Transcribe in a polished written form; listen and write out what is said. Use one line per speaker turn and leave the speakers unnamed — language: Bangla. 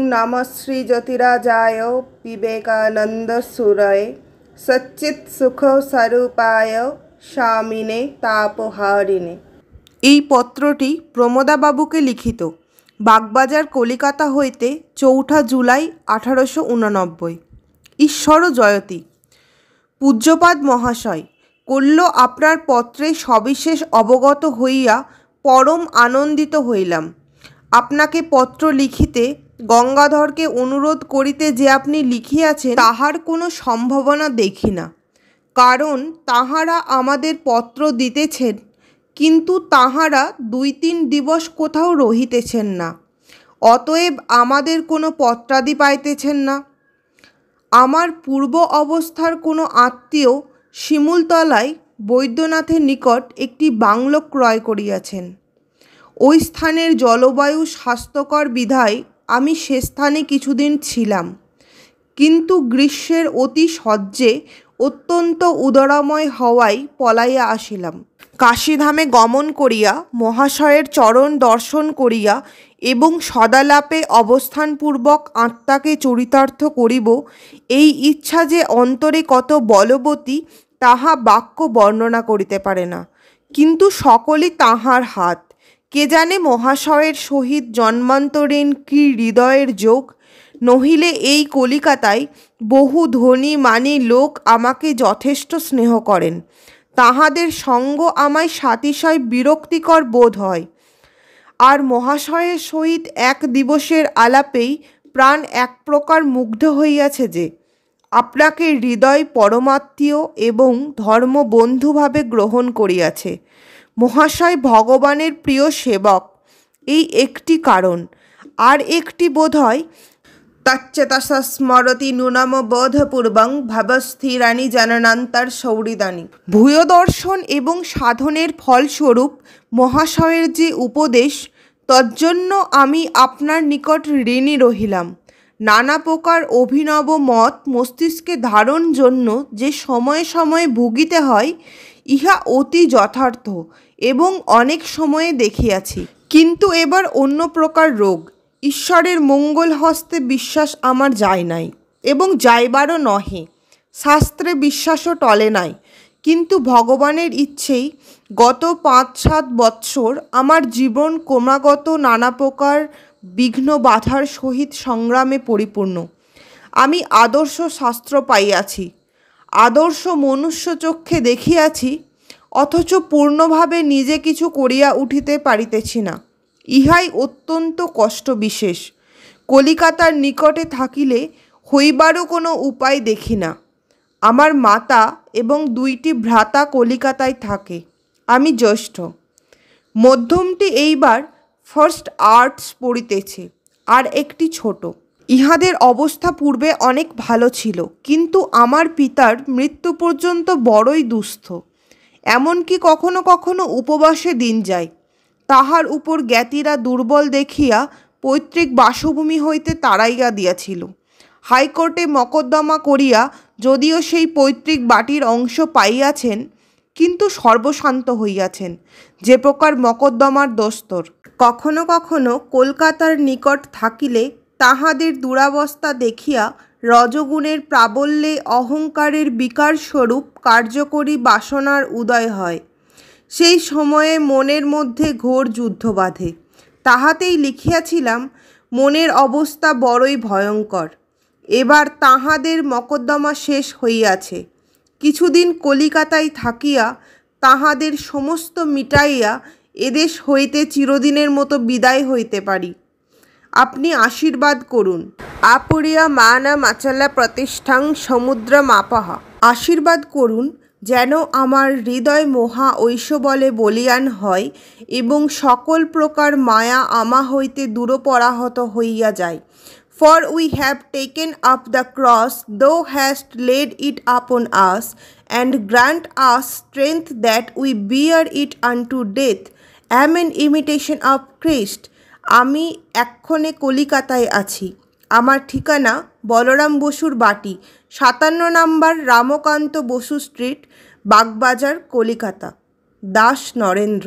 नमः श्री ज्योतिराजाय विवेकानंद सूरये सच्चित सुख स्वरूपाय स्वामिने तापहारिणे। এই পত্রটি প্রমোদাবাবুকে লিখিত, বাগবাজার কলিকাতা হইতে ৪ঠা জুলাই 1889। ঈশ্বর জয়তী। পূজ্যপাদ মহাশয়, কল্য আপনার পত্রে সবিশেষ অবগত হইয়া পরম আনন্দিত হইলাম। আপনাকে পত্র লিখিতে গঙ্গাধরকে অনুরোধ করিতে যে আপনি লিখিয়াছেন তাহার কোনো সম্ভাবনা দেখি না, কারণ তাহারা আমাদের পত্র দিতেছেন, কিন্তু তাহারা ২-৩ দিবস কোথাও রহিতেছেন না, অতএব আমাদের কোনো পত্রাদি পাইতেছেন না। আমার পূর্ব অবস্থার কোনো আত্মীয় শিমুলতলায় বৈদ্যনাথের নিকট একটি বাংলো ক্রয় করিয়াছেন। ওই স্থানের জলবায়ু স্বাস্থ্যকর বিধায় আমি সে স্থানে কিছুদিন ছিলাম, কিন্তু গ্রীষ্মের অতি সহ্যে অত্যন্ত উদরাময় হওয়ায় পলাইয়া আসিলাম। কাশীধামে গমন করিয়া মহাশয়ের চরণ দর্শন করিয়া এবং সদালাপে অবস্থানপূর্বক আত্মাকে চরিতার্থ করিব, এই ইচ্ছা যে অন্তরে কত বলবতী তাহা বাক্য বর্ণনা করিতে পারে না, কিন্তু সকলই তাহার হাত। কে জানে মহাশয়ের সহিত জন্মান্তরীণ কি হৃদয়ের যোগ, নহিলে এই কলিকাতায় বহু ধনী মানী লোক আমাকে যথেষ্ট স্নেহ করেন, তাহাদের সঙ্গ আমায় সাতিশয় বিরক্তিকর বোধ হয়। আর মহাশয়ের সহিত এক দিবসের আলাপেই প্রাণ এক প্রকার মুগ্ধ হইয়াছে যে আপনাকে হৃদয় পরমাত্মীয় এবং ধর্মবন্ধুভাবে গ্রহণ করিয়াছে। মহাশয় ভগবানের প্রিয় সেবক, এই একটি কারণ। আর একটি বোধ হয় তচ্চেতসা স্মরতি নূনম বোধপূর্বং ভাবস্থিরানি জননান্তর সৌহৃদানি। ভূয়দর্শন এবং সাধনের ফলস্বরূপ মহাশয়ের যে উপদেশ, তজ্জন্য আমি আপনার নিকট ঋণী রহিলাম। নানা প্রকার অভিনব মত মস্তিষ্কে ধারণ জন্য যে সময়ে সময়ে ভুগিতে হয়, ইহা অতি যথার্থ এবং অনেক সময়ে দেখিয়াছি, কিন্তু এবার অন্য প্রকার রোগ। ঈশ্বরের মঙ্গল হস্তে বিশ্বাস আমার যায় নাই এবং যাইবারও নহে, শাস্ত্রে বিশ্বাসও টলে নাই, কিন্তু ভগবানের ইচ্ছেই গত ৫-৭ বৎসর আমার জীবন ক্রমাগত নানা প্রকার বিঘ্ন বাধার সহিত সংগ্রামে পরিপূর্ণ। আমি আদর্শ শাস্ত্র পাইয়াছি, আদর্শ মনুষ্য চক্ষে দেখিয়াছি, অথচ পূর্ণভাবে নিজে কিছু করিয়া উঠিতে পারিতেছি না। ইহাই অত্যন্ত কষ্ট বিশেষ। কলিকাতার নিকটে থাকিলে হইবারও কোনো উপায় দেখি না। আমার মাতা এবং 2টি ভ্রাতা কলিকাতায় থাকে, আমি জ্যেষ্ঠ। মধ্যমটি এইবার ফার্স্ট আর্টস পড়িতেছে, আর একটি ছোট। ইহাদের অবস্থা পূর্বে অনেক ভালো ছিল, কিন্তু আমার পিতার মৃত্যু পর্যন্ত বড়ই দুস্থ, এমনকি কখনো কখনো উপবাসে দিন যায়। তাহার উপর জ্ঞাতিরা দুর্বল দেখিয়া পৈতৃক বাসভূমি হইতে তাড়াইয়া দিয়াছিল। হাইকোর্টে মকদ্দমা করিয়া যদিও সেই পৈতৃক বাটির অংশ পাইয়াছেন, কিন্তু সর্বশান্ত হইয়াছেন, যে প্রকার মকদ্দমার দোস্তর। কখনো কখনো কলকাতার নিকট থাকিলে তাহাদের দুরাবস্থা দেখিয়া রজগুণের প্রাবল্যে অহংকারের বিকারস্বরূপ কার্যকরী বাসনার উদয় হয়। সেই সময়ে মনের মধ্যে ঘোর যুদ্ধ বাধে। তাহাতেই লিখিয়াছিলাম, মনের অবস্থা বড়ই ভয়ঙ্কর। এবার তাহাদের মকদ্দমা শেষ হইয়াছে। কিছুদিন কলিকাতায় থাকিয়া তাহাদের সমস্ত মিটাইয়া এদেশ হইতে চিরদিনের মতো বিদায় হইতে পারি। আপনি আশীর্বাদ করুন। আপুরিয়া মানমাচলা প্রতিষ্ঠাং সমুদ্রমাপহ। আশীর্বাদ করুন যেন আমার হৃদয় মহা ঐশবলে বলীয়ান হয় এবং সকল প্রকার মায়া আমা হইতে দূরপরাহত হইয়া যায়। For we have taken up the cross, thou hast laid it upon us, and grant us strength that we bear it unto death. Am an imitation of Christ. আমি এক্ষণে কলিকাতায় আছি। আমার ঠিকানা বলরাম বসুর বাটি, ৫৭ নম্বর রামকান্ত বসু স্ট্রিট, বাগবাজার, কলিকাতা। দাস নরেন্দ্র।